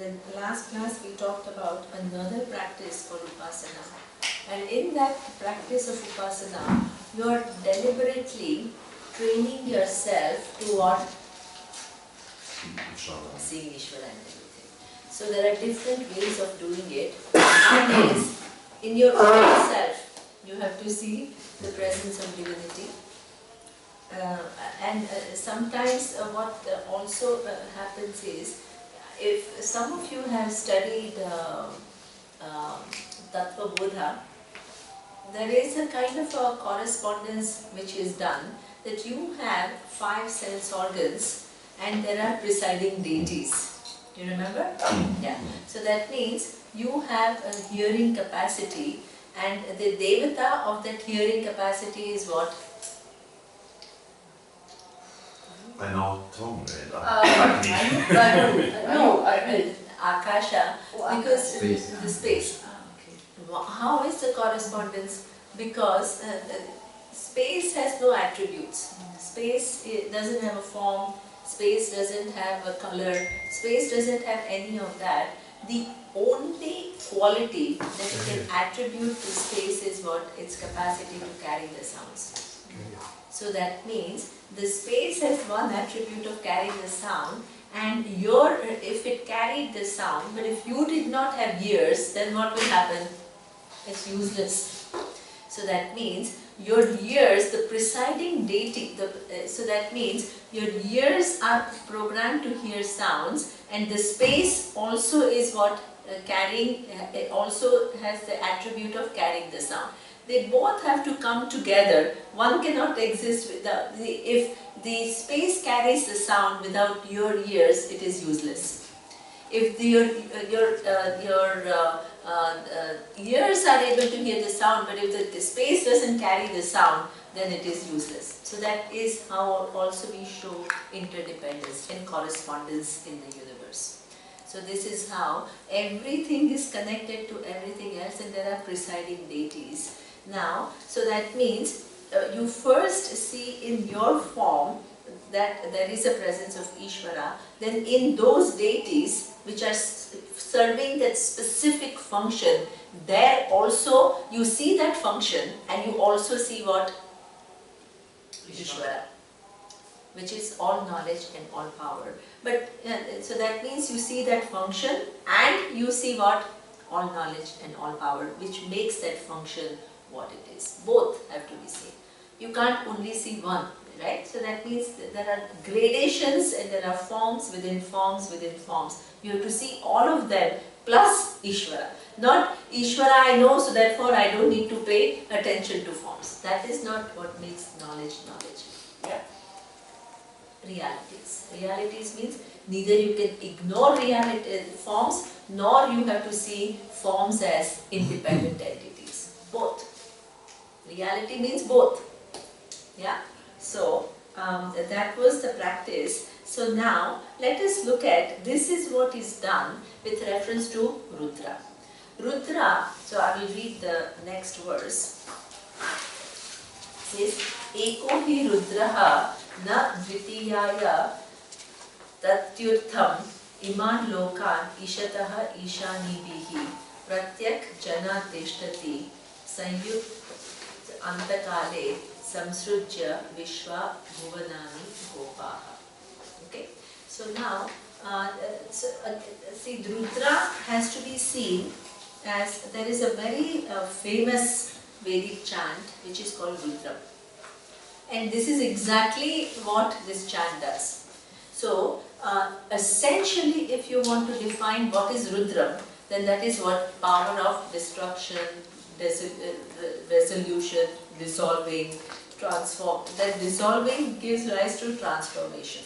the last class we talked about another practice called Upasana. And in that practice of Upasana, you are deliberately training yourself to what? Seeing Ishvara and everything. So there are different ways of doing it. One is, in your own self, you have to see the presence of divinity. Sometimes what also happens is, if some of you have studied Tattva Bodha, there is a kind of a correspondence which is done that you have 5 sense organs and there are presiding deities. You remember? Yeah. So that means you have a hearing capacity, and the Devata of that hearing capacity is what? I know Tom, No, Akasha, because the space. How is the correspondence? Because space has no attributes. Space doesn't have a form, space doesn't have a color, space doesn't have any of that. The only quality that you can attribute to space is what? Its capacity to carry the sounds. So that means the space has one attribute of carrying the sound, and if it carried the sound, but if you did not have ears, then what will happen? It's useless. So that means your ears, the presiding deity, so that means your ears are programmed to hear sounds, and the space also is what? Carrying, it also has the attribute of carrying the sound. They both have to come together. One cannot exist without, if the space carries the sound without your ears, it is useless. If your ears are able to hear the sound, but if the space doesn't carry the sound, then it is useless. So that is how also we show interdependence and correspondence in the universe. So this is how everything is connected to everything else, and there are presiding deities. Now, so that means you first see in your form that there is a presence of Ishvara, then in those deities which are serving that specific function, there also you see that function, and you also see what? Ishvara, which is all knowledge and all power. But so that means you see that function and you see what? All knowledge and all power, which makes that function what it is. Both have to be seen. You can't only see one, right? So that means that there are gradations and there are forms within forms within forms. You have to see all of them plus Ishvara. Not Ishvara I know, so therefore I don't need to pay attention to forms. That is not what makes knowledge knowledge. Yeah. Realities. Realities means neither you can ignore forms, nor you have to see forms as independent entities. Both. Reality means both. Yeah. So that was the practice. So now let us look at, this is what is done with reference to Rudra. Rudra, so I will read the next verse. It says, Eko hi Rudraha na dvitiyaya tatyurtham iman lokan ishataha ishanibihi pratyak jana teshtati sanyut antakale samsrujya vishwa bhuvanani gopaha. Okay, so now see, Rudra has to be seen as, there is a very famous Vedic chant which is called Rudra, and this is exactly what this chant does. So essentially, if you want to define what is Rudra, then that is what? Power of destruction, resolution, dissolving, transform. That dissolving gives rise to transformation.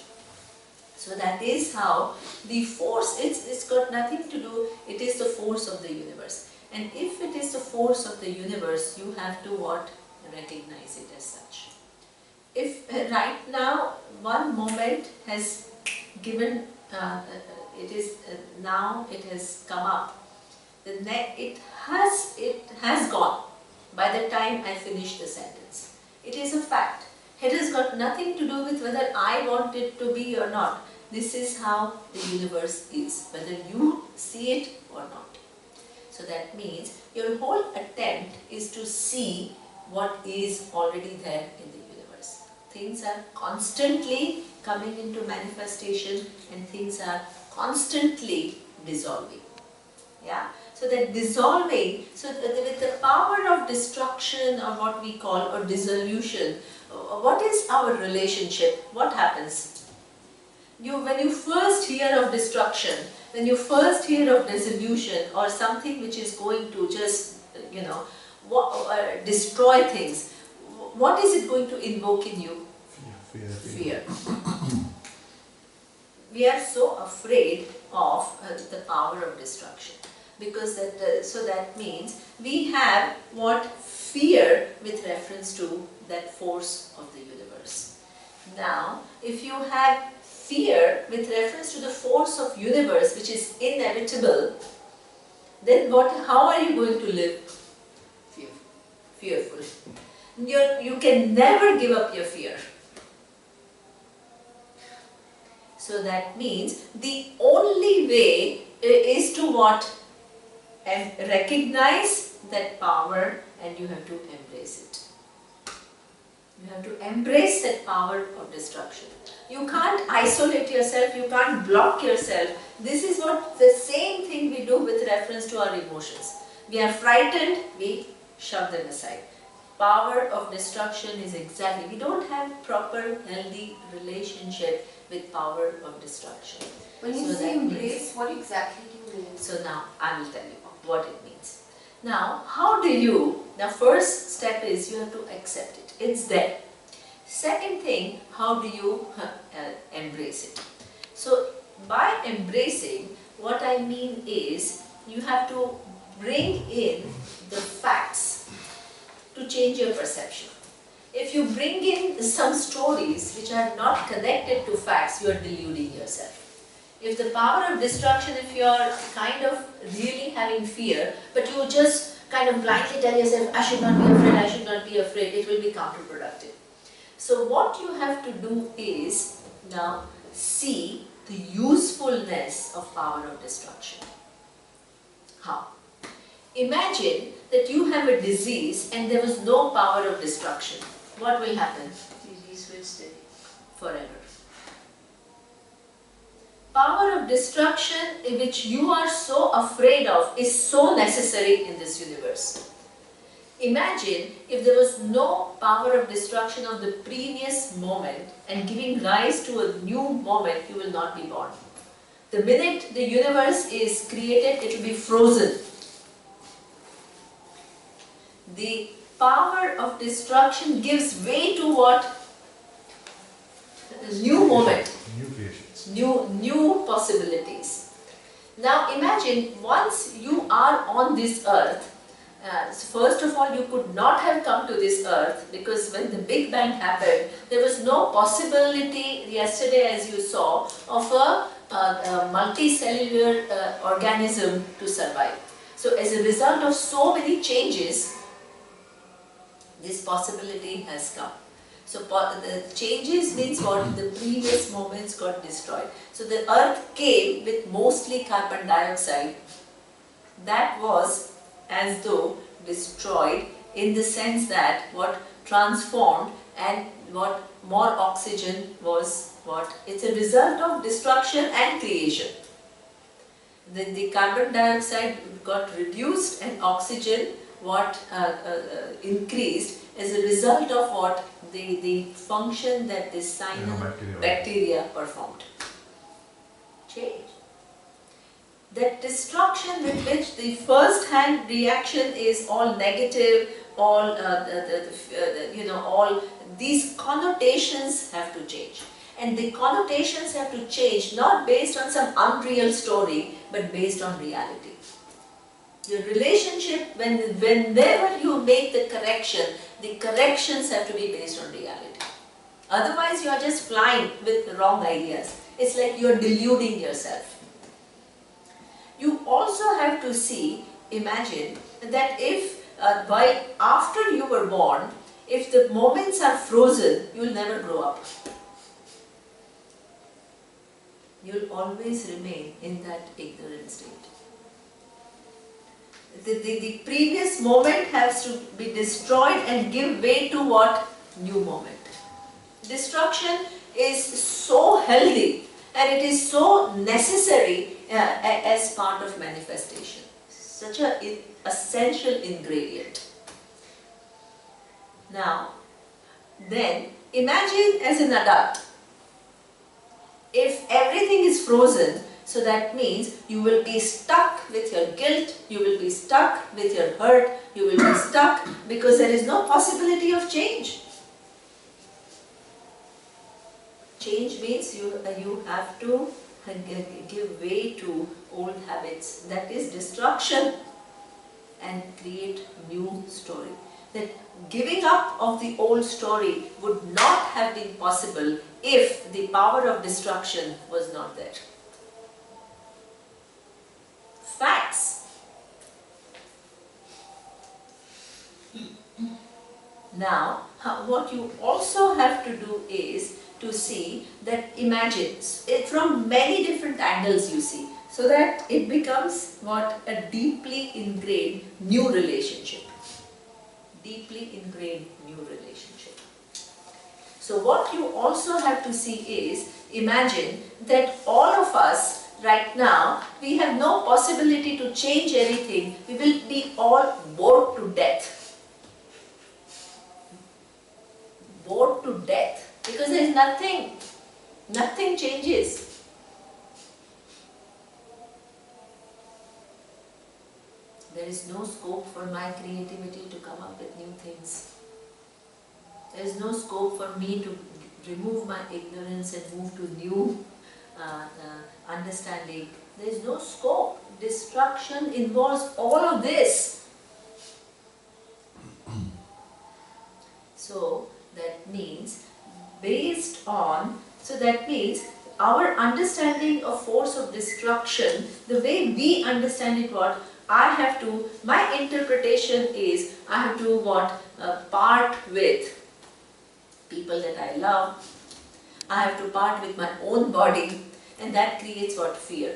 So that is how the force, it's got nothing to do, it is the force of the universe. And if it is the force of the universe, you have to what? Recognize it as such. If right now one moment has given, now it has come up, it has gone by the time I finish the sentence. It is a fact. It has got nothing to do with whether I want it to be or not. This is how the universe is, whether you see it or not. So that means your whole attempt is to see what is already there in the universe. Things are constantly coming into manifestation and things are constantly dissolving. Yeah? So that dissolving, so with the power of destruction or what we call or dissolution, what is our relationship? What happens? When you first hear of destruction, when you first hear of dissolution or something which is going to just, destroy things, what is it going to invoke in you? Fear. We are so afraid of the power of destruction, because that means we have what? Fear with reference to that force of the universe. Now, if you have fear with reference to the force of universe which is inevitable, then how are you going to live? Fearful. You can never give up your fear. So that means the only way is to what? And recognize that power, and you have to embrace it. You have to embrace that power of destruction. You can't isolate yourself, you can't block yourself. This is what the same thing we do with reference to our emotions. We are frightened, we shove them aside. Power of destruction is exactly, we don't have proper healthy relationship with power of destruction. When you say embrace, what exactly do you mean? So now I will tell you what it means. Now, the first step is you have to accept it. It's there. Second thing, how do you embrace it? So, by embracing, what I mean is, you have to bring in the facts to change your perception. If you bring in some stories which are not connected to facts, you are deluding yourself. If the power of destruction, if you are kind of really having fear, but you just kind of blindly tell yourself, I should not be afraid, I should not be afraid, it will be counterproductive. So what you have to do is now see the usefulness of power of destruction. How? Imagine that you have a disease and there was no power of destruction. What will happen? Disease will stay forever. Power of destruction which you are so afraid of is so necessary in this universe. Imagine if there was no power of destruction of the previous moment and giving rise to a new moment, you will not be born. The minute the universe is created, it will be frozen. The power of destruction gives way to what? A new moment. New creations. New possibilities. Now imagine once you are on this earth, first of all you could not have come to this earth because when the Big Bang happened, there was no possibility yesterday as you saw of a multicellular organism to survive. So as a result of so many changes, this possibility has come. So the changes means what? The previous moments got destroyed. So the earth came with mostly carbon dioxide. That was as though destroyed in the sense that what transformed and what more oxygen was what? It's a result of destruction and creation. The carbon dioxide got reduced and oxygen what increased as a result of what? The function that this cyanobacteria performed. Change. That destruction with which the first hand reaction is all negative, all all these connotations have to change. And the connotations have to change not based on some unreal story, but based on reality. Your relationship, whenever you make the corrections have to be based on reality. Otherwise you are just flying with wrong ideas. It's like you are deluding yourself. You also have to imagine that if after you were born, if the moments are frozen, you will never grow up. you'll always remain in that ignorant state. The previous moment has to be destroyed and give way to what? New moment. Destruction is so healthy and it is so necessary as part of manifestation. Such an essential ingredient. Now, then imagine as an adult, if everything is frozen, so that means you will be stuck with your guilt, you will be stuck with your hurt, you will be stuck because there is no possibility of change. Change means you have to give way to old habits. That is destruction, and create new story. That giving up of the old story would not have been possible if the power of destruction was not there. Facts. Now, what you also have to do is to see that, imagine it from many different angles you see, so that it becomes what? A deeply ingrained new relationship. Deeply ingrained new relationship. So what you also have to see is, imagine that all of us right now, we have no possibility to change anything. We will be all bored to death. Bored to death. Because there is nothing changes. There is no scope for my creativity to come up with new things. There is no scope for me to remove my ignorance and move to new understanding. There is no scope. Destruction involves all of this. So that means our understanding of force of destruction, the way we understand it, my interpretation is, I have to part with people that I love, I have to part with my own body, and that creates fear.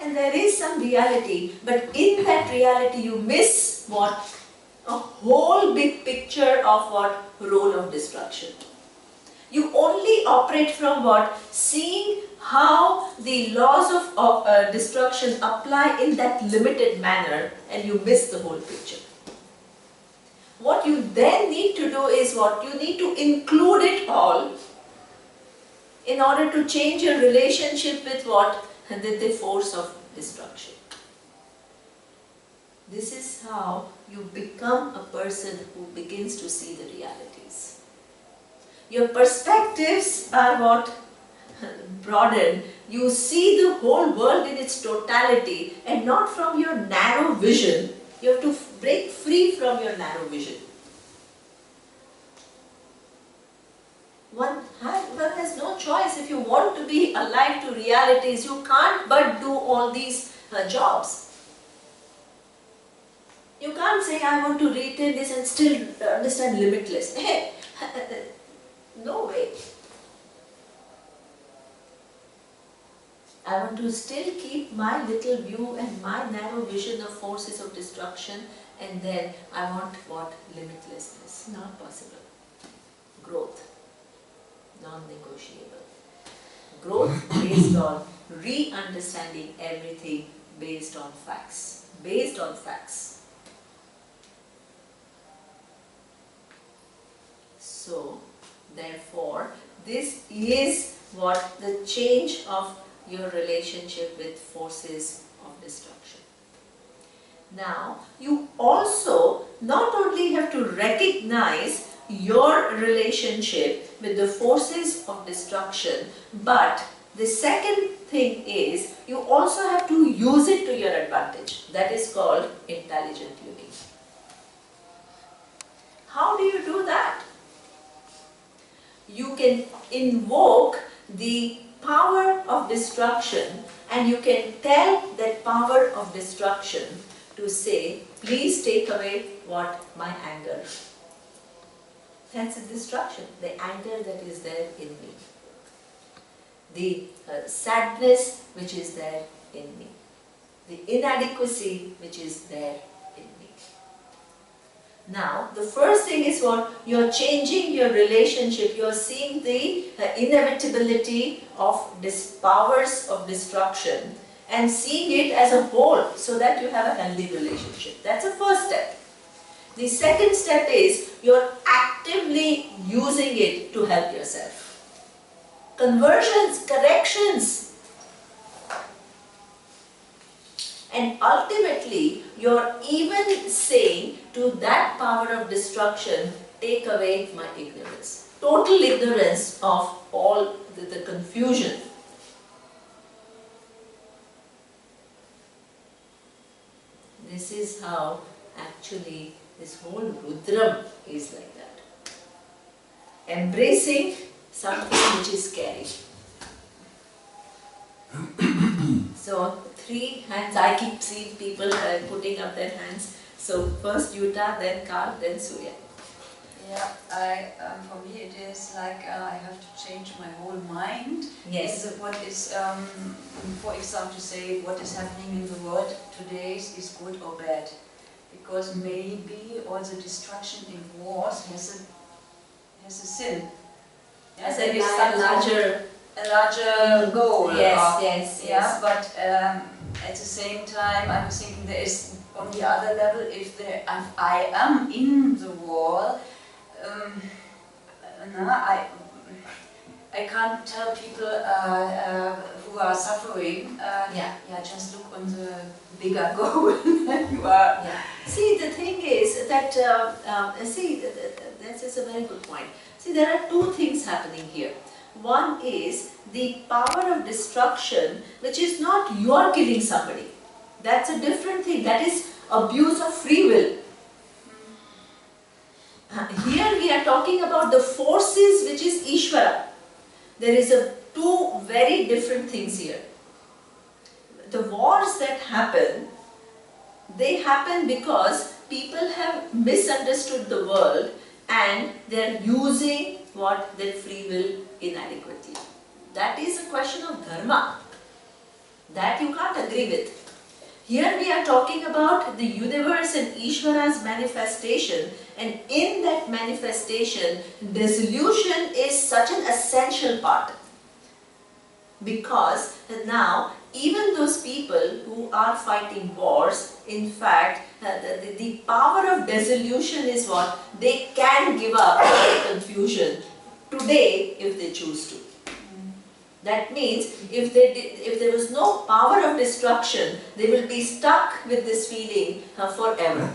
And there is some reality, but in that reality you miss a whole big picture of role of destruction. You only operate from seeing how the laws of destruction apply in that limited manner, and you miss the whole picture. What you then need to do is you need to include it all in order to change your relationship with the force of destruction. This is how you become a person who begins to see the realities. Your perspectives are broaden. You see the whole world in its totality and not from your narrow vision. You have to break free from your narrow vision. One has no choice. If you want to be alive to realities, you can't but do all these jobs. You can't say, I want to retain this and still understand limitless. No way. I want to still keep my little view and my narrow vision of forces of destruction, and then I want limitlessness. Not possible. Growth. Non-negotiable. Growth based on re-understanding everything based on facts. Based on facts. So, therefore, this is the change of your relationship with forces of destruction. Now, you also not only have to recognize your relationship with the forces of destruction, but the second thing is you also have to use it to your advantage. That is called intelligent living. How do you do that? You can invoke the power of destruction, and you can tell that power of destruction to say, please take away my anger. That's a destruction, the anger that is there in me. the sadness which is there in me, the inadequacy which is there in me. Now, the first thing is what? You're changing your relationship. You're seeing the inevitability of powers of destruction and seeing it as a whole so that you have a healthy relationship. That's the first step. The second step is you're actively using it to help yourself. Conversions, corrections. And ultimately, you're even saying to that power of destruction, take away my ignorance. Total ignorance of all the confusion. This is how actually this whole Rudram is like that. Embracing something which is scary. So, 3 hands, I keep seeing people putting up their hands. So, first Yuta, then Karl, then Surya. Yeah, for me it is like I have to change my whole mind. Yes. What is, for example, to say what is happening in the world today is good or bad. Because maybe all the destruction in wars has a sin. Yes, there is a larger goal. Yes. Yeah, but at the same time, I'm thinking there is on the other level, if I am in the war, I can't tell people who are suffering. Just look on the bigger goal. You are. Yeah. See, the thing is that this is a very good point. See, there are 2 things happening here. One is the power of destruction, which is not you are killing somebody. That's a different thing. That is abuse of free will. Here we are talking about the forces which is Ishvara. There is 2 very different things here. The wars that happen, they happen because people have misunderstood the world and they are using their free will inadequately. That is a question of dharma. That you can't agree with. Here we are talking about the universe and Ishvara's manifestation, and in that manifestation, dissolution is such an essential part. Because now, even those people who are fighting wars, in fact, the power of dissolution is what? They can give up their confusion today if they choose to. That means if there was no power of destruction, they will be stuck with this feeling forever.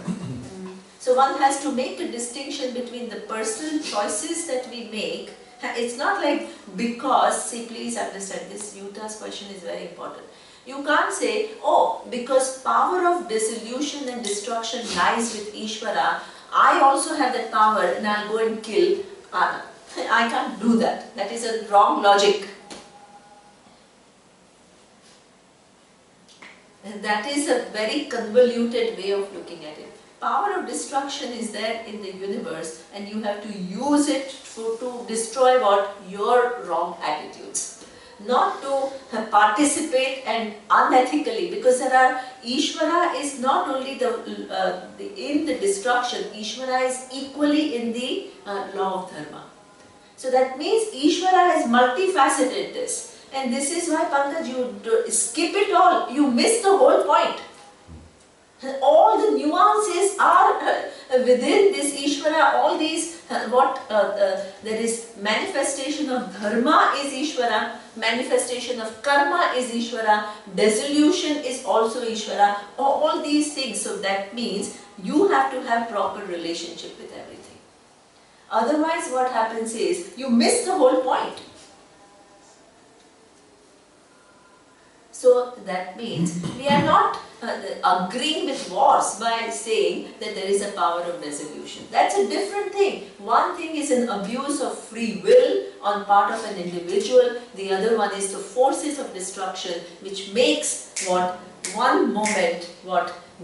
So one has to make a distinction between the personal choices that we make. It's not like because, see, please understand this, Yuta's question is very important. You can't say, oh, because power of dissolution and destruction lies with Ishvara, I also have that power and I'll go and kill Anna. I can't do that. That is a wrong logic. And that is a very convoluted way of looking at it. Power of destruction is there in the universe and you have to use it to destroy what? Your wrong attitudes. Not to participate and unethically, because there are, Ishvara is not only in the destruction, Ishvara is equally in the law of dharma. So that means Ishvara has multifaceted this. And this is why, Pankaj, you skip it all, you miss the whole point. All the nuances are within this Ishvara, all these, there is manifestation of dharma is Ishvara, manifestation of karma is Ishvara, dissolution is also Ishvara, all these things. So that means you have to have proper relationship with everything. Otherwise what happens is, you miss the whole point. So that means we are not agreeing with wars by saying that there is a power of dissolution. That's a different thing. One thing is an abuse of free will on part of an individual. The other one is the forces of destruction which makes what one moment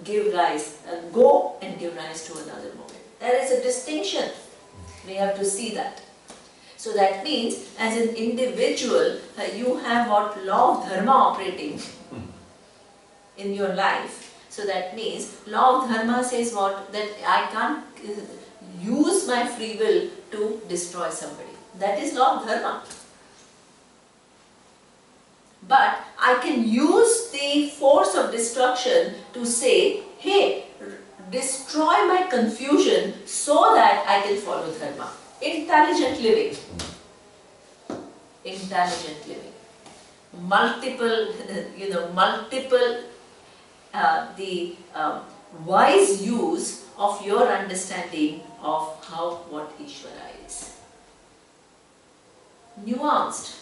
give rise and go and give rise to another moment. There is a distinction. We have to see that. So that means as an individual, you have what law of dharma operating in your life. So that means law of dharma says what? That I can't use my free will to destroy somebody. That is law of dharma. But I can use the force of destruction to say, hey, destroy my confusion so that I can follow dharma. Intelligent living. Intelligent living. Multiple, wise use of your understanding of what Ishvara is. Nuanced.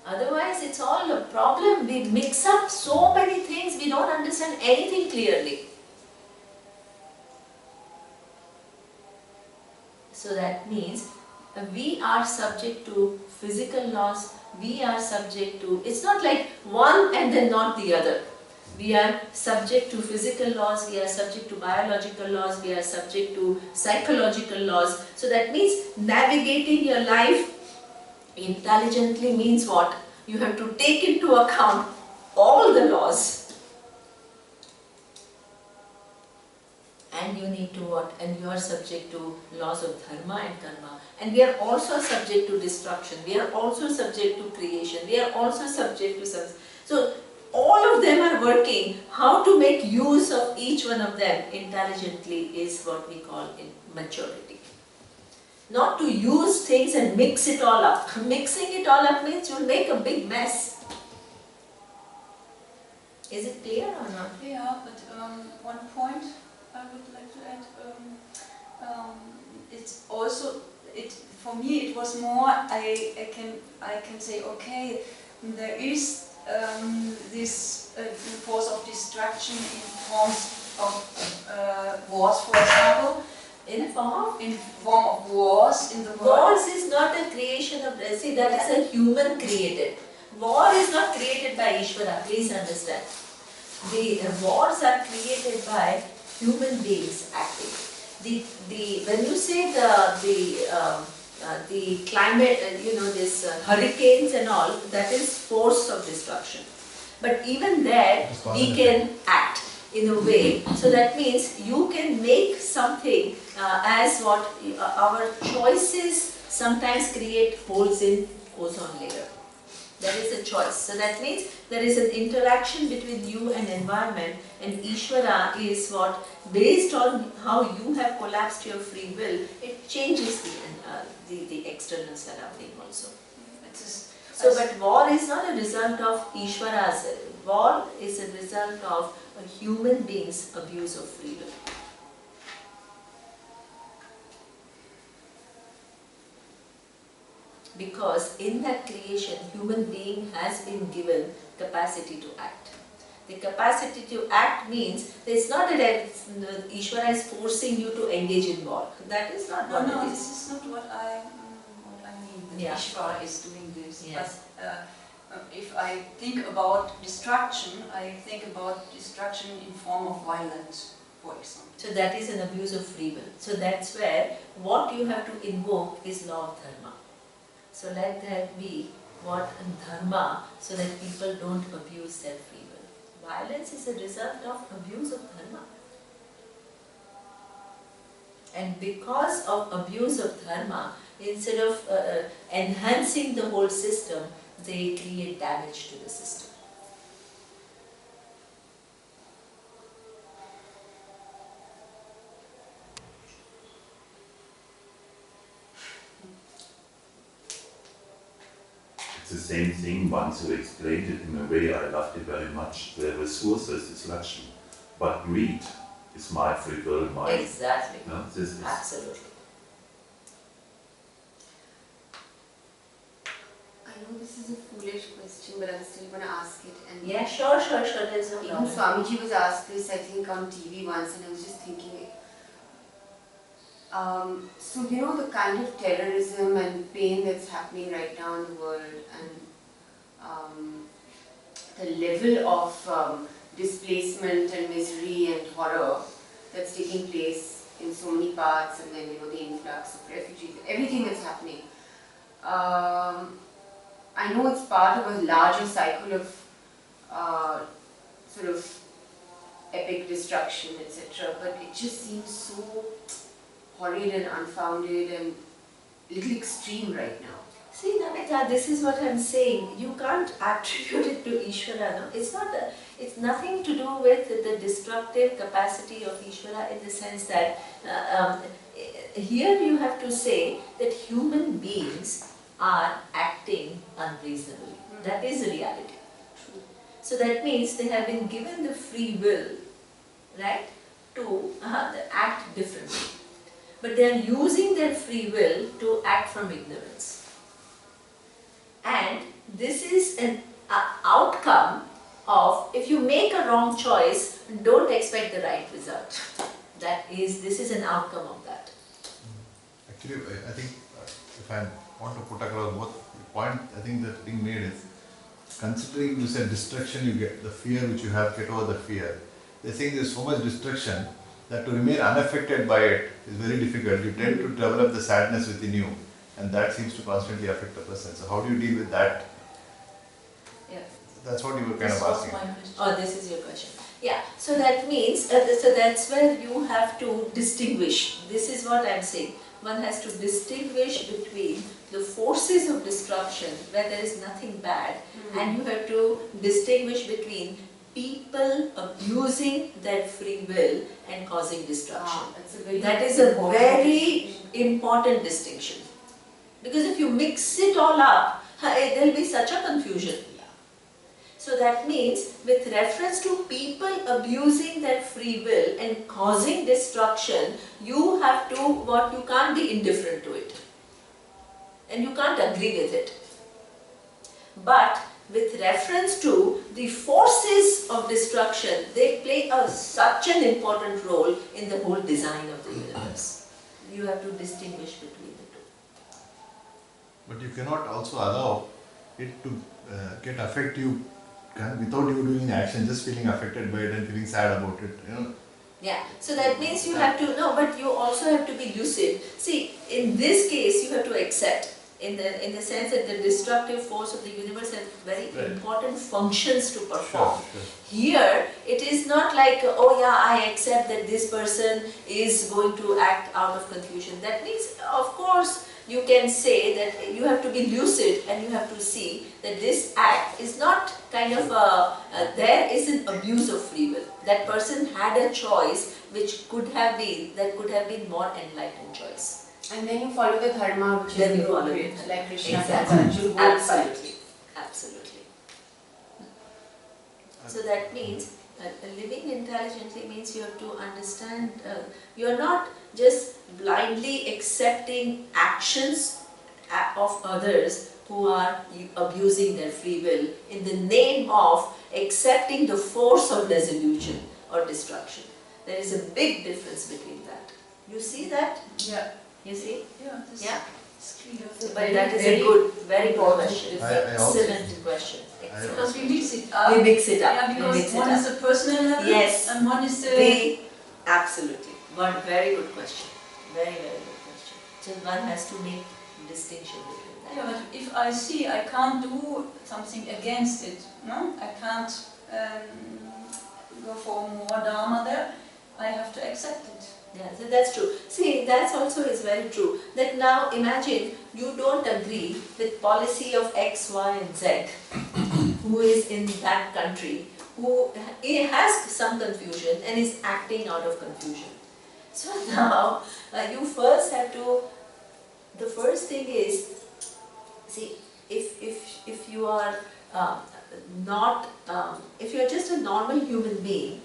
Otherwise, it's all a problem. We mix up so many things, we don't understand anything clearly. So that means we are subject to physical laws, we are subject to, it's not like one and then not the other. We are subject to physical laws, we are subject to biological laws, we are subject to psychological laws. So that means navigating your life intelligently means what? You have to take into account all the laws. And you need to what? And you are subject to laws of dharma and karma. And we are also subject to destruction. We are also subject to creation. We are also subject to some. So all of them are working. How to make use of each one of them intelligently is what we call maturity. Not to use things and mix it all up. Mixing it all up means you'll make a big mess. Is it clear or not? Yeah, but one point I would like to add. It's also for me it was more I can say okay, there is this force of destruction in forms of wars, for example. In form of wars in the world. Wars is not a creation of, see, that is a human created. War is not created by Ishvara, please understand. The wars are created by human beings acting. When you say the climate, this hurricanes and all, that is force of destruction. But even there, we can act in a way. So that means you can make something as what our choices sometimes create holes in ozone layer. That is a choice. So that means there is an interaction between you and environment, and Ishvara is what, based on how you have collapsed your free will, it changes the external surrounding also. So, but war is not a result of Ishvara's. War is a result of a human being's abuse of free will. Because in that creation, human being has been given capacity to act. The capacity to act means it's not that Ishvara is forcing you to engage in war. That is not what it is. No, this is not what I mean. Yeah. Ishvara is doing this. Yes. But if I think about destruction, I think about destruction in form of violence, for example. So that is an abuse of free will. So that's where what you have to invoke is law of dharma. So let there be what dharma, so that people don't abuse their free will. Violence is a result of abuse of dharma. And because of abuse of dharma, instead of enhancing the whole system, they create damage to the system. It's the same thing once you explained it in a way I loved it very much. The resources is Lakshmi, but greed is my free will, my... Exactly. No, this is... Absolutely. I know this is a foolish question, but I'm still going to ask it. And Yeah, sure, there's no even problem. Swamiji was asked this, I think, on TV once, and I was just thinking, so you know the kind of terrorism and pain that's happening right now in the world, and the level of displacement and misery and horror that's taking place in so many parts, and then the influx of refugees, everything that's happening. I know it's part of a larger cycle of sort of epic destruction, etc. But it just seems so horrid and unfounded and a little extreme right now. See, Namita, this is what I'm saying. You can't attribute it to Ishvara. No? It's nothing to do with the destructive capacity of Ishvara in the sense that here you have to say that human beings are acting unreasonably. That is the reality. So that means they have been given the free will, right, to act differently. But they are using their free will to act from ignorance. And this is an outcome of, if you make a wrong choice, don't expect the right result. This is an outcome of that. Actually, I think if I want to put across both the point, I think that being made is, considering you said destruction, you get the fear which you have, get over the fear. They're saying there's so much destruction that to remain unaffected by it is very difficult. You tend to develop the sadness within you, and that seems to constantly affect the person. So how do you deal with that? Yeah. That's what you were kind of asking. Oh, this is your question. Yeah, so that means, so that's where you have to distinguish. This is what I'm saying. One has to distinguish between the forces of destruction where there is nothing bad, and you have to distinguish between people abusing their free will and causing destruction. That is a very important distinction. Because if you mix it all up, there will be such a confusion. So that means with reference to people abusing their free will and causing destruction, you have to, you can't be indifferent to it. And you can't agree with it. But with reference to the forces of destruction, they play such an important role in the whole design of the universe. You have to distinguish between the two. But you cannot also allow it to affect you without you doing action, just feeling affected by it and feeling sad about it. Yeah, so that means you have to know, but you also have to be lucid. See, in this case, you have to accept. In the sense that the destructive force of the universe has very important functions to perform. Sure. Here, it is not like, oh yeah, I accept that this person is going to act out of confusion. That means, of course, you can say that you have to be lucid and you have to see that this act is not kind of there is an abuse of free will. That person had a choice which could have been more enlightened choice. And then you follow the dharma, which Then is you follow appropriate, it. like Krishna Exactly. said. Absolutely. Absolutely. So that means living intelligently means you have to understand, you are not just blindly accepting actions of others who are abusing their free will in the name of accepting the force of dissolution or destruction. There is a big difference between that. You see that? Yeah. You see? Yeah. Yeah. It's clear. But that is a good, very good question. I also- Excellent question. Because we mix it up. We mix it up. Yeah, We because mix it one up. is a personal level, Yes. and one is the. Absolutely. One very good question. Very, very good question. So one has to make distinction between that. Yeah, but if I see I can't do something against it, no, I can't go for more dharma there. I have to accept it. Yeah, so that's true. See, that also is very true. That now imagine you don't agree with policy of X, Y and Z, who is in that country, who has some confusion and is acting out of confusion. So now you first have to, the first thing is, see, if you are if you are just a normal human being,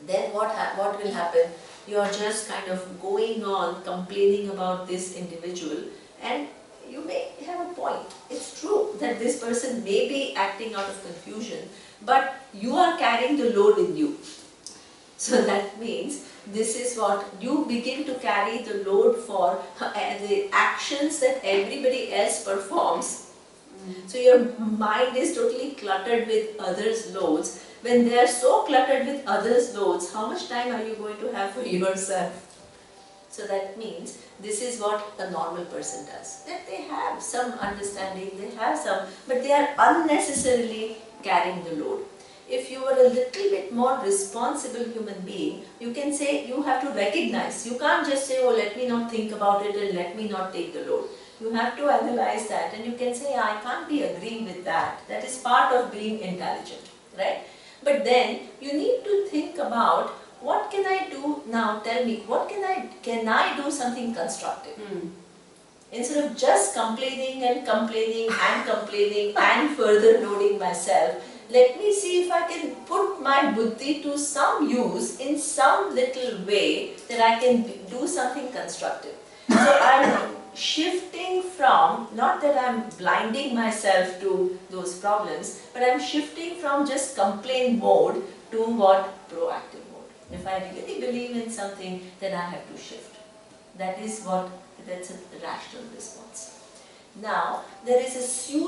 then what will happen? You are just kind of going on complaining about this individual, and you may have a point. It's true that this person may be acting out of confusion, but you are carrying the load in you. So that means this is what you begin to carry the load for the actions that everybody else performs. So your mind is totally cluttered with others' loads. When they are so cluttered with others' loads, how much time are you going to have for yourself? So that means this is what a normal person does. That they have some understanding, they have some, but they are unnecessarily carrying the load. If you are a little bit more responsible human being, you can say you have to recognize. You can't just say, oh, let me not think about it and let me not take the load. You have to analyze that and you can say, I can't be agreeing with that. That is part of being intelligent, right? But then you need to think about, what can I do now? Tell me, can I do something constructive? Instead of just complaining and complaining and complaining and further loading myself, let me see if I can put my buddhi to some use in some little way that I can do something constructive. So I'm shifting from, not that I'm blinding myself to those problems, but I'm shifting from just complaint mode to what? Proactive mode. If I really believe in something, then I have to shift. That's a rational response. Now, there is a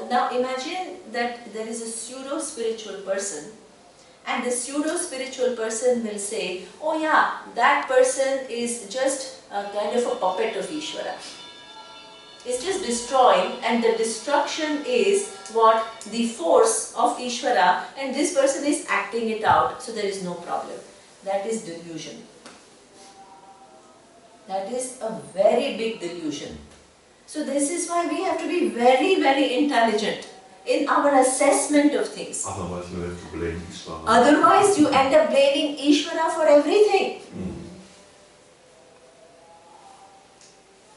now imagine that there is a pseudo-spiritual person, and the pseudo-spiritual person will say, oh yeah, that person is just a kind of a puppet of Ishvara. It's just destroying, and the destruction is what? The force of Ishvara, and this person is acting it out, so there is no problem. That is delusion. That is a very big delusion. So this is why we have to be very, very intelligent in our assessment of things. Otherwise you have to blame Ishvara. Otherwise you end up blaming Ishvara for everything.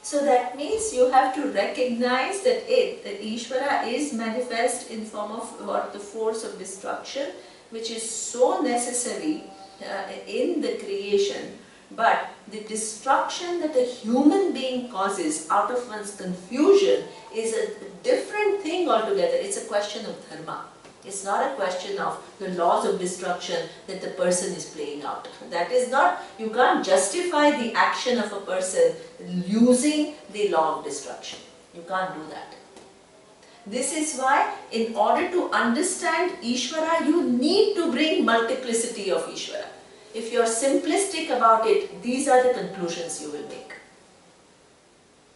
So that means you have to recognize that Ishvara is manifest in form of what? The force of destruction, which is so necessary in the creation. But the destruction that a human being causes out of one's confusion is a different thing altogether. It's a question of dharma. It's not a question of the laws of destruction that the person is playing out. That is not, you can't justify the action of a person using the law of destruction. You can't do that. This is why, in order to understand Ishvara, you need to bring multiplicity of Ishvara. If you are simplistic about it, these are the conclusions you will make.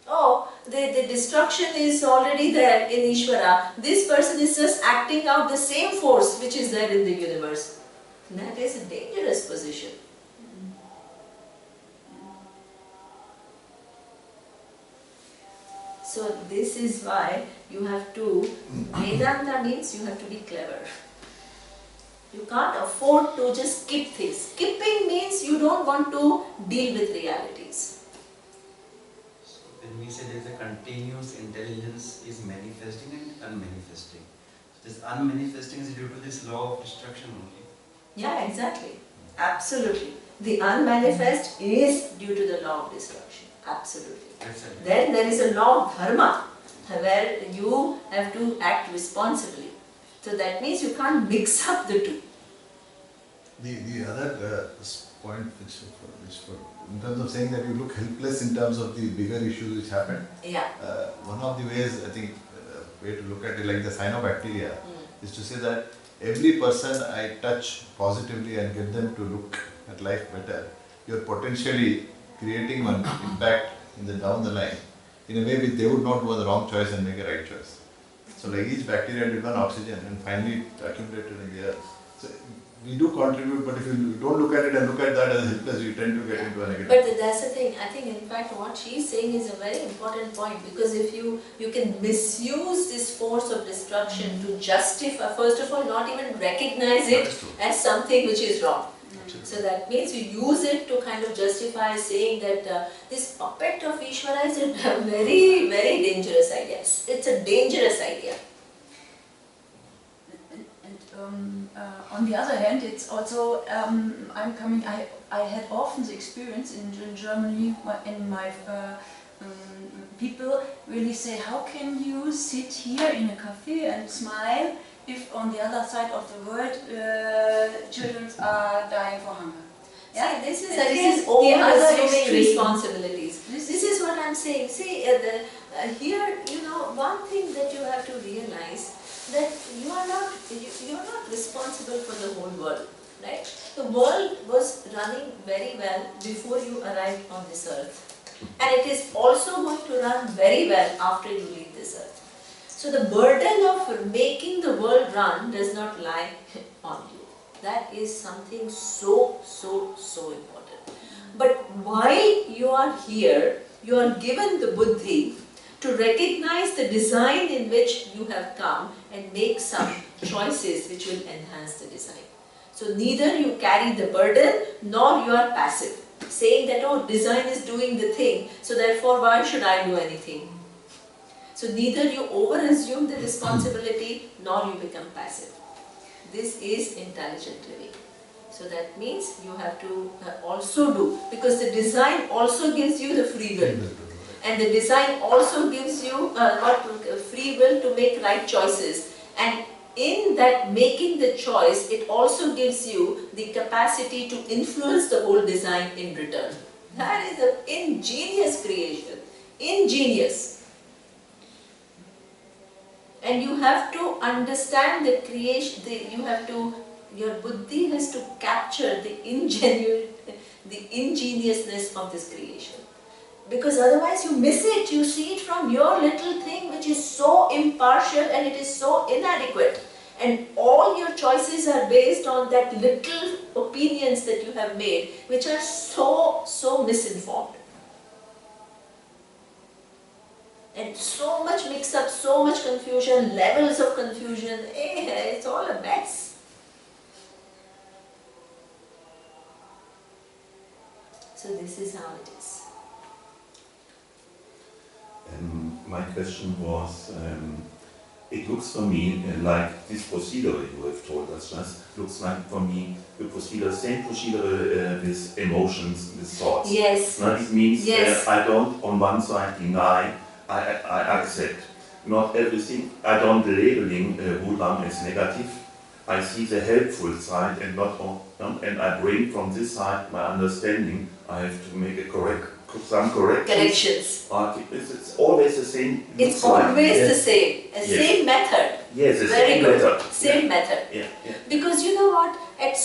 Oh, the destruction is already there in Ishvara. This person is just acting out the same force which is there in the universe. That is a dangerous position. So this is why you have to, Vedanta means you have to be clever. You can't afford to just skip things. Skipping means you don't want to deal with realities. So when we say there is a continuous intelligence is manifesting and unmanifesting. So this unmanifesting is due to this law of destruction only. Yeah, exactly. Absolutely. The unmanifest is due to the law of destruction. Absolutely. Then there is a law of dharma where you have to act responsibly. So that means you can't mix up the two. The other point which in terms of saying that you look helpless in terms of the bigger issues which happen, Yeah. one of the ways, I think, way to look at it, like the cyanobacteria, is to say that every person I touch positively and get them to look at life better, you're potentially creating one impact in the down the line in a way which they would not do the wrong choice and make a right choice. So like each bacteria did one oxygen and finally it accumulated in the earth. So we do contribute, but if you don't look at it and look at that as helpless, you tend to get into a negative. But that's the thing. I think in fact what she's saying is a very important point, because if you can misuse this force of destruction to justify, first of all, not even recognize it as something which is wrong. So that means you use it to kind of justify saying that this puppet of Ishvara is a very, very dangerous idea. It's a dangerous idea. And on the other hand, it's also, I had often the experience in Germany, in my people really say, how can you sit here in a cafe and smile if on the other side of the world children are dying for hunger? Yeah, this is all assuming responsibilities. This is what I'm saying. See, here, one thing that you have to realize, that you are not responsible for the whole world. right? The world was running very well before you arrived on this earth. And it is also going to run very well after you leave this earth. So the burden of making the world run does not lie on you. That is something so important. But while you are here, you are given the buddhi to recognize the design in which you have come and make some choices which will enhance the design. So neither you carry the burden nor you are passive, saying that, oh, design is doing the thing, so therefore why should I do anything? So neither you over-assume the responsibility nor you become passive. This is intelligent living. So that means you have to also do, because the design also gives you the free will. And the design also gives you free will to make right choices. And in that making the choice, it also gives you the capacity to influence the whole design in return. That is an ingenious creation. Ingenious. And you have to understand the creation, your buddhi has to capture the ingeniousness of this creation. Because otherwise you miss it, you see it from your little thing which is so impartial and it is so inadequate. And all your choices are based on that little opinions that you have made, which are so misinformed. And so much mix-up, so much confusion, levels of confusion, it's all a mess. So this is how it is. My question was, it looks for me like this procedure you have told us just, looks like for me the procedure, same procedure with emotions, with thoughts. Yes. Now, it means yes. I don't on one side deny, I accept. Not everything, I don't labeling Wulang as negative. I see the helpful side and not all, and I bring from this side my understanding. I have to make some corrections. It's always the same. It's always the same. Same method. Yes, the Very same good. method. Same method. Yeah. Because you know what? At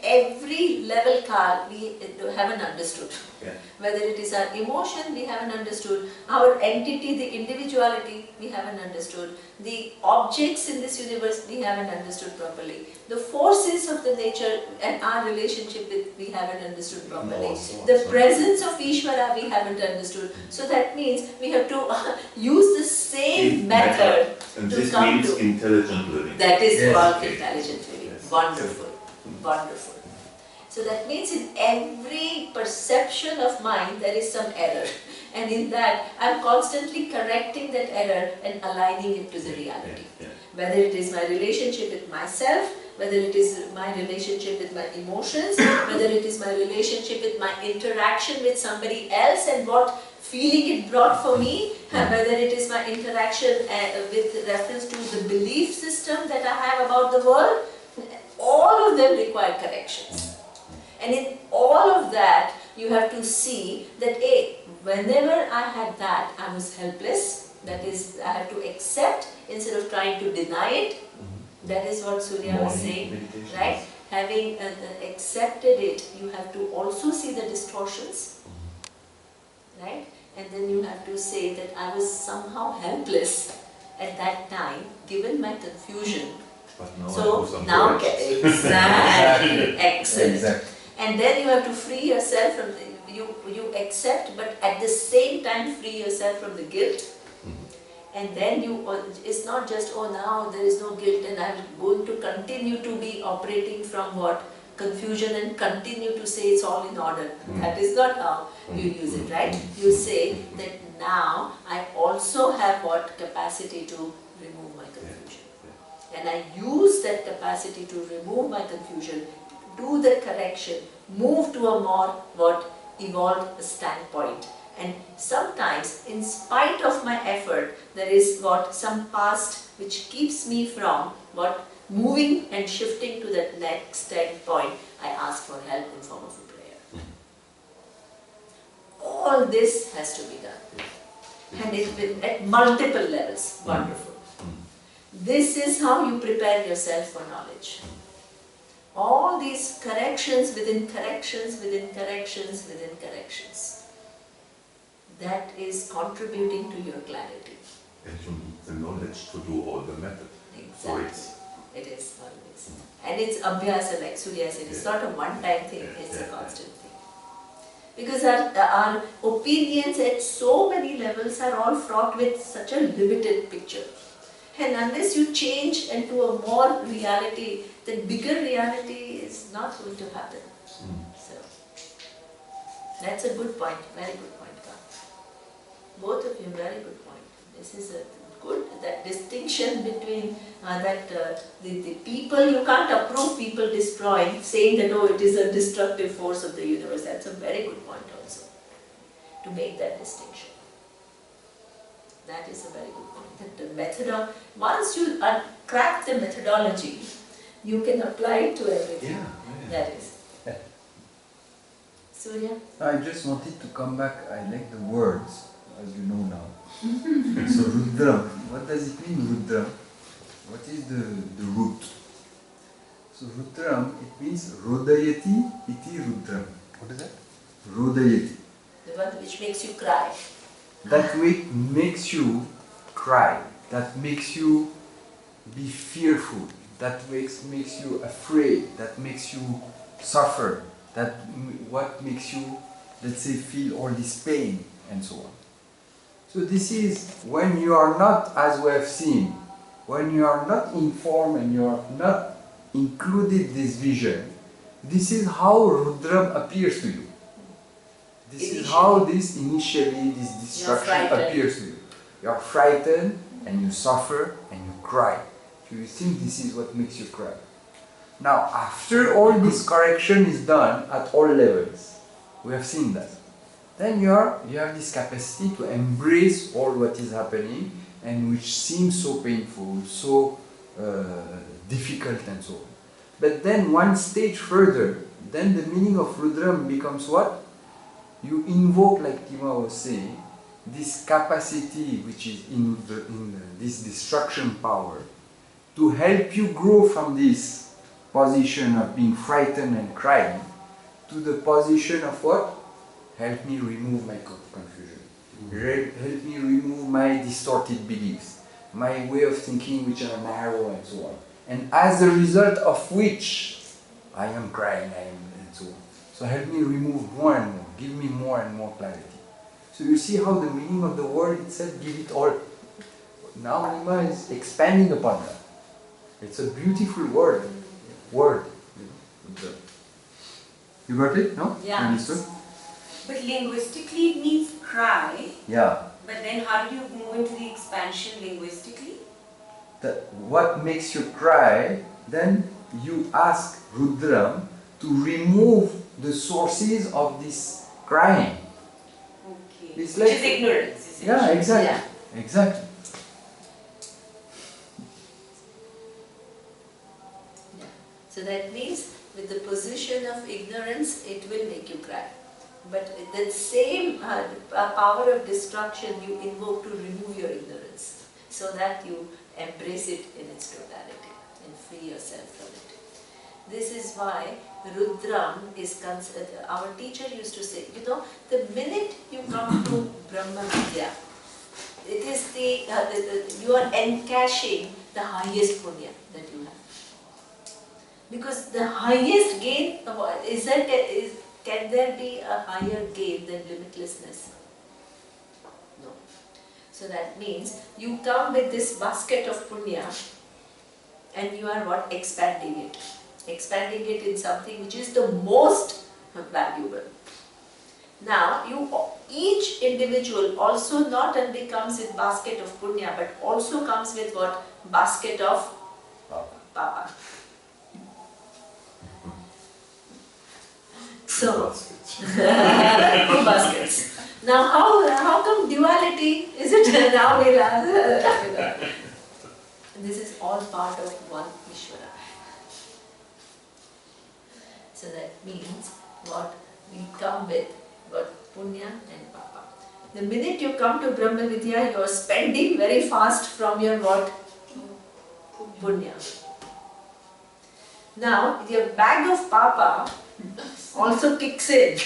every level we haven't understood. Yeah. Whether it is our emotion, we haven't understood. Our entity, the individuality, we haven't understood. The objects in this universe, we haven't understood properly. The forces of the nature and our relationship with, we haven't understood properly. The presence of Ishvara, we haven't understood. So that means we have to use the same method and to this come means to. intelligent living. That is Yes. called intelligent living. Yes. Wonderful. Wonderful. So that means in every perception of mine there is some error. And in that I am constantly correcting that error and aligning it to the reality. Yeah. Whether it is my relationship with myself, whether it is my relationship with my emotions, whether it is my relationship with my interaction with somebody else and what feeling it brought for me, whether it is my interaction with reference to the belief system that I have about the world, all of them require corrections. And in all of that, you have to see that whenever I had that, I was helpless. That is, I have to accept instead of trying to deny it. That is what Surya was saying, right? Having accepted it, you have to also see the distortions, right? And then you have to say that I was somehow helpless at that time, given my confusion. But now So now, exactly, excellent. Exactly. And then you have to free yourself from you accept, but at the same time free yourself from the guilt. And then it's not just, oh, now there is no guilt and I'm going to continue to be operating from what? Confusion and continue to say it's all in order. That is not how you use it, right? You say that now I also have what? Capacity to remove my confusion. And I use that capacity to remove my confusion, do the correction, move to a more what? Evolved standpoint. And sometimes, in spite of my effort, there is what? Some past which keeps me from what? Moving and shifting to that next standpoint. I ask for help in form of a prayer. All this has to be done. And it's been at multiple levels. Wonderful. This is how you prepare yourself for knowledge. all these corrections within corrections within corrections within corrections. That is contributing to your clarity. And you need the knowledge to do all the method. So Exactly. It is always. And it's abhyasa, like Surya said, it's not a one-time thing, it's a constant thing. Because our opinions at so many levels are all fraught with such a limited picture. And unless you change into a more reality, then bigger reality is not going to happen. So, that's a good point, very good point, Ka. Both of you, very good point. This is a good, that distinction between the people, you can't approve people destroying, saying that, oh, it is a destructive force of the universe. That's a very good point also, to make that distinction. That is a very good point. That the method of, once you crack the methodology, you can apply it to everything. yeah. That is. Surya? I just wanted to come back. I like the words, as you know now. So Rudram, what does it mean, Rudram? What is the root? So Rudram, it means Rodayati iti Rudram. What is that? Rodayati. The one which makes you cry. That makes you cry. That makes you be fearful. That makes you afraid. That makes you suffer. What makes you, let's say, feel all this pain and so on. So this is when you are not, as we have seen, when you are not informed and you are not included this vision, this is how Rudram appears to you. This is how this destruction appears to you. You are frightened and you suffer and you cry. So you think this is what makes you cry. Now, after all this correction is done at all levels, we have seen that. Then you have this capacity to embrace all what is happening and which seems so painful, so difficult and so on. But then one stage further, then the meaning of Rudram becomes what? You invoke, like Neema was saying, this capacity which is in this destruction power to help you grow from this position of being frightened and crying to the position of what? Help me remove my confusion. Help me remove my distorted beliefs, my way of thinking which are narrow and so on. And as a result of which I am crying, and so on. So help me remove more and more, give me more and more clarity. So you see how the meaning of the word itself give it all. Now Neema is expanding upon that. It's a beautiful word. You got it? No? Yeah. Understood? But linguistically it means cry. Yeah. But then how do you move into the expansion linguistically? What makes you cry, then you ask Rudram to remove the sources of this crying. Okay. It's Which like, is ignorance, essentially. yeah, exactly. Yeah. Exactly. So that means with the position of ignorance, it will make you cry. But that same power of destruction you invoke to remove your ignorance, so that you embrace it in its totality and free yourself from it. This is why Rudram is considered, our teacher used to say, you know, the minute you come to Brahma Vidya, it is you are encashing the highest punya that you have. Because the highest gain, can there be a higher gain than limitlessness? No. So that means you come with this basket of punya and you are what? Expanding it. Expanding it in something which is the most valuable. Now, each individual also not only comes with basket of punya, but also comes with what? Basket of papa. So, two baskets. Now, how come duality? Is it now we'll ask? This is all part of one Ishvara. So that means what we come with, what punya and papa. The minute you come to Brahma Vidya, you are spending very fast from your what? Punya. Now, your bag of papa also kicks in.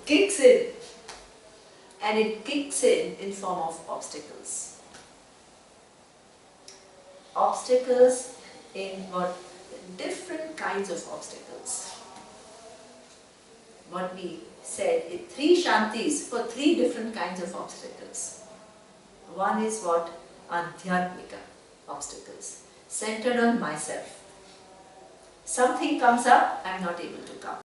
Kicks in. And it kicks in form of obstacles. Obstacles in what? Different kinds of obstacles. What we said, 3 shantis for 3 different kinds of obstacles. One is what? Adhyatmika obstacles, centered on myself. Something comes up, I am not able to come.